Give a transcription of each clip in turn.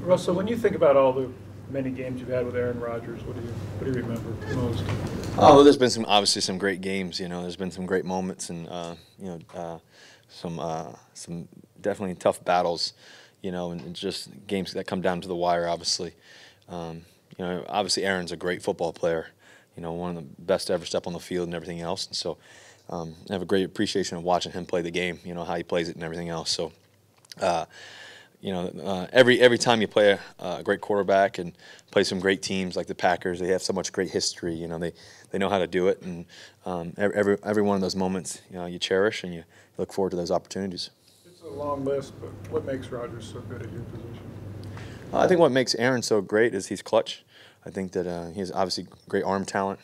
Russell, when you think about all the many games you've had with Aaron Rodgers, what do you remember most? Oh, there's been obviously some great games. There's been some great moments, and some definitely tough battles. And just games that come down to the wire. Obviously, obviously Aaron's a great football player. One of the best to ever step on the field and everything else. And so, I have a great appreciation of watching him play the game. How he plays it and everything else. So. Every time you play a great quarterback and play some great teams like the Packers, they have so much great history. They know how to do it, and every one of those moments, you cherish and you look forward to those opportunities. It's a long list, but what makes Rodgers so good at your position? I think what makes Aaron so great is he's clutch. I think that he has obviously great arm talent.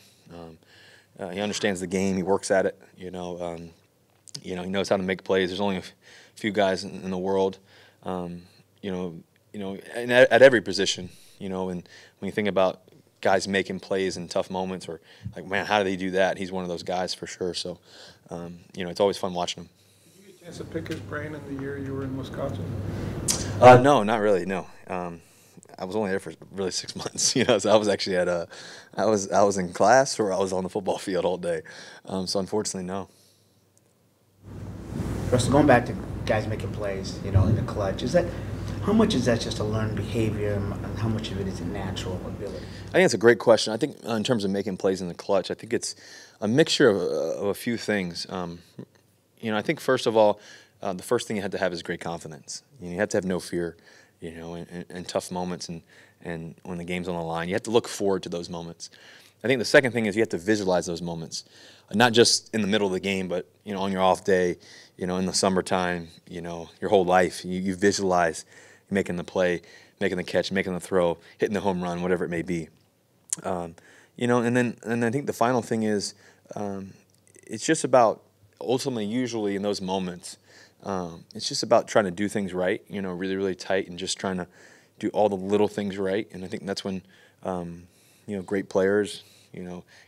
He understands the game. He works at it. He knows how to make plays. There's only a few guys in the world. And at every position, and when you think about guys making plays in tough moments, or like, man, how do they do that? He's one of those guys for sure. So, it's always fun watching him. Did you get a chance to pick his brain in the year you were in Wisconsin? No, not really. No, I was only there for really 6 months. So I was actually I was in class, or I was on the football field all day. So unfortunately, no. Russell, going back to guys making plays, in the clutch, how much is that just a learned behavior, and how much of it is a natural ability? I think it's a great question. I think in terms of making plays in the clutch, I think it's a mixture of a few things. I think first of all, the first thing you have to have is great confidence. You have to have no fear, in tough moments and when the game's on the line. You have to look forward to those moments. I think the second thing is you have to visualize those moments, not just in the middle of the game, but on your off day, in the summertime, your whole life. You visualize making the play, making the catch, making the throw, hitting the home run, whatever it may be. And I think the final thing is it's just about ultimately, usually in those moments, it's just about trying to do things right, really, really tight, and just trying to do all the little things right. And I think that's when great players,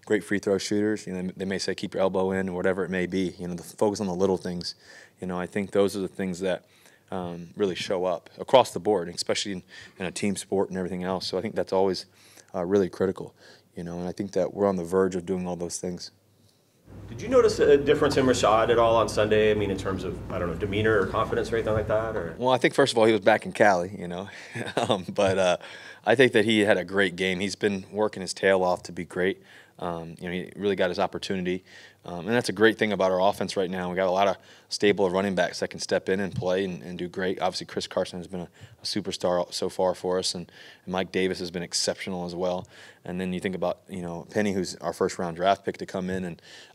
great free throw shooters, they may say keep your elbow in or whatever it may be, the focus on the little things. I think those are the things that really show up across the board, especially in a team sport and everything else. So I think that's always really critical, and I think that we're on the verge of doing all those things. Did you notice a difference in Rashad at all on Sunday? I mean, in terms of, I don't know, demeanor or confidence or anything like that? Or? Well, I think, first of all, he was back in Cali, but I think that he had a great game. He's been working his tail off to be great. He really got his opportunity. And that's a great thing about our offense right now. We got a lot of stable running backs that can step in and play and do great. Obviously, Chris Carson has been a superstar so far for us, and Mike Davis has been exceptional as well. And then you think about Penny, who's our first-round draft pick, to come in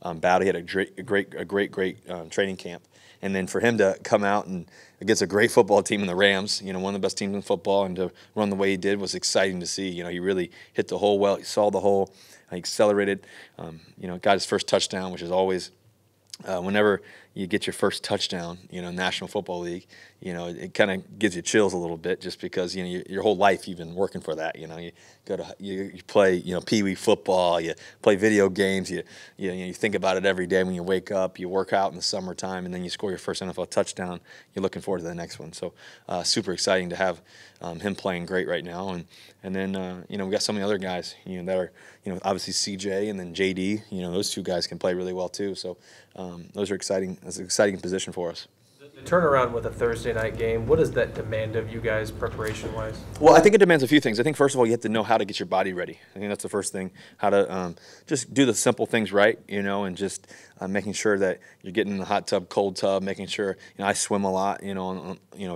and battle. He had a great training camp. And then for him to come out and against a great football team in the Rams, one of the best teams in football, and to run the way he did was exciting to see. He really hit the hole well. He saw the hole. He accelerated. Got his first touchdown, which is always whenever you get your first touchdown, National Football League, it kind of gives you chills a little bit, just because your whole life you've been working for that. You go to you play Pee Wee football, you play video games, you think about it every day when you wake up. You work out in the summertime, and then you score your first NFL touchdown. You're looking forward to the next one. So super exciting to have him playing great right now, and then we got some of the other guys that are obviously CJ and then JD. Those two guys can play really well too. So those are exciting. That's an exciting position for us. The turnaround with a Thursday night game, what does that demand of you guys preparation-wise? Well, I think it demands a few things. I think, first of all, you have to know how to get your body ready. I think that's the first thing, how to just do the simple things right, and just making sure that you're getting in the hot tub, cold tub, making sure, I swim a lot,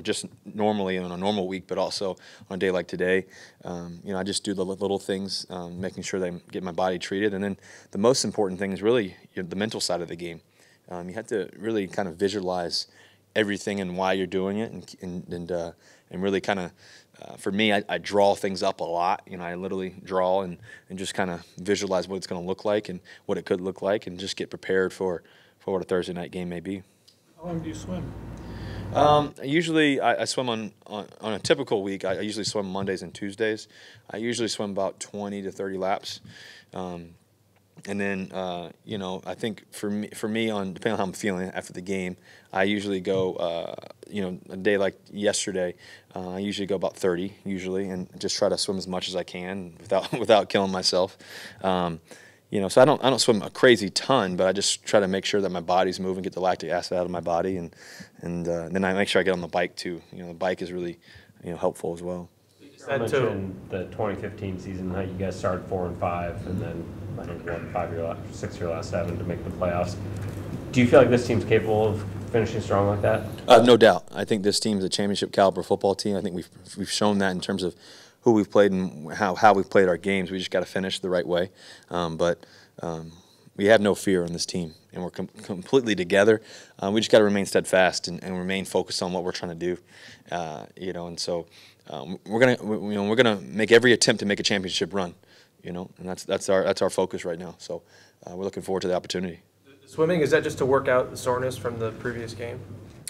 just normally on a normal week, but also on a day like today. I just do the little things, making sure that I get my body treated. And then the most important thing is really the mental side of the game. You have to really kind of visualize everything and why you're doing it, and really kind of, for me, I draw things up a lot. I literally draw and just kind of visualize what it's going to look like and what it could look like, and just get prepared for what a Thursday night game may be. How long do you swim? Usually I swim on a typical week. I usually swim Mondays and Tuesdays. I usually swim about 20 to 30 laps. And then, you know, I think for me, on depending on how I'm feeling after the game, I usually go, you know, a day like yesterday, I usually go about 30 usually, and just try to swim as much as I can without killing myself. You know, so I don't swim a crazy ton, but I just try to make sure that my body's moving, get the lactic acid out of my body, and then I make sure I get on the bike too. You know, the bike is really, you know, helpful as well. You mentioned the 2015 season, how you guys started 4-5, and then I think won 6-year last 7 to make the playoffs. Do you feel like this team's capable of finishing strong like that? No doubt. I think this team's a championship caliber football team. I think we've shown that in terms of who we've played and how we've played our games. We just got to finish the right way. But we have no fear in this team, and we're completely together. We just got to remain steadfast and remain focused on what we're trying to do. You know, and so we're gonna make every attempt to make a championship run. You know, and that's our focus right now. So we're looking forward to the opportunity. Swimming, is that just to work out the soreness from the previous game?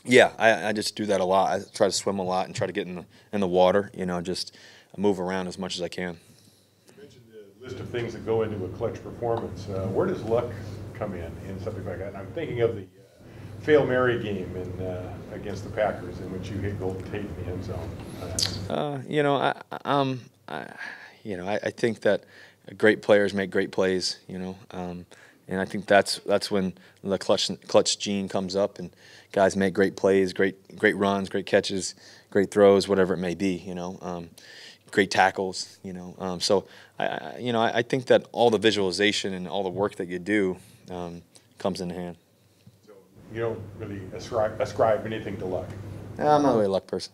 Yeah, I just do that a lot. I try to swim a lot and try to get in the water. You know, just move around as much as I can. You mentioned the list of things that go into a clutch performance. Where does luck come in something like that? And I'm thinking of the Fail Mary game against the Packers, in which you hit Golden Tate in the end zone. You know, I think that great players make great plays. You know, and I think that's when the clutch gene comes up, and guys make great plays, great runs, great catches, great throws, whatever it may be. You know, great tackles. You know, so I think that all the visualization and all the work that you do comes in hand. So you don't really ascribe anything to luck. I'm not really a luck person.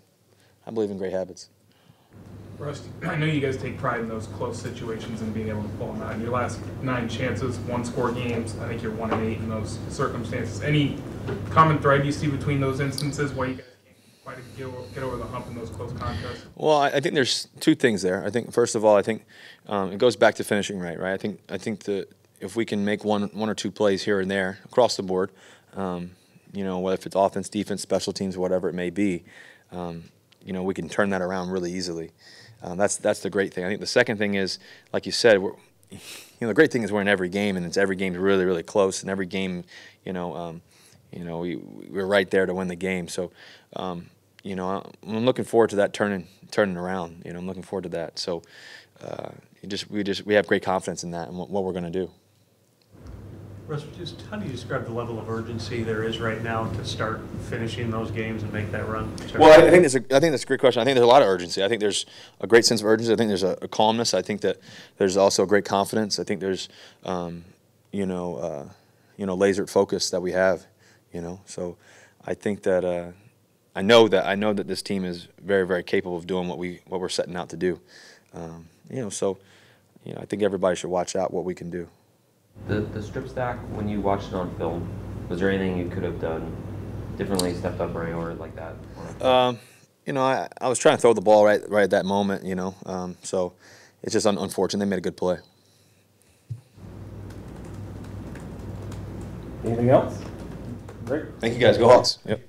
I believe in great habits. Russ, I know you guys take pride in those close situations and being able to pull them out. In your last 9 chances, 1-score games, I think you're 1-8 in those circumstances. Any common thread you see between those instances why you guys can't quite get over the hump in those close contests? Well, I think there's 2 things there. I think first of all, I think it goes back to finishing right. I think that if we can make one or 2 plays here and there across the board, you know, whether if it's offense, defense, special teams, whatever it may be, you know, we can turn that around really easily. That's the great thing. I think the second thing is, like you said, you know, the great thing is we're in every game, and every game's really, really close, and every game, you know, we're right there to win the game. So, you know, I'm looking forward to that turning around. You know, I'm looking forward to that. So, we have great confidence in that and what we're going to do. Russ, just how do you describe the level of urgency there is right now to start finishing those games and make that run? Well, I think that's a great question. I think there's a lot of urgency. I think there's a great sense of urgency. I think there's a calmness. I think that there's also a great confidence. I think there's, you know, laser focus that we have. You know, so I think that I know that this team is very, very capable of doing what we're setting out to do. You know, so you know, I think everybody should watch out what we can do. The strip stack, when you watched it on film, was there anything you could have done differently, stepped up or like that? You know, I was trying to throw the ball right at that moment, you know, so it's just unfortunate. They made a good play. Anything else? Great. Thank you guys. Go Hawks. Yep.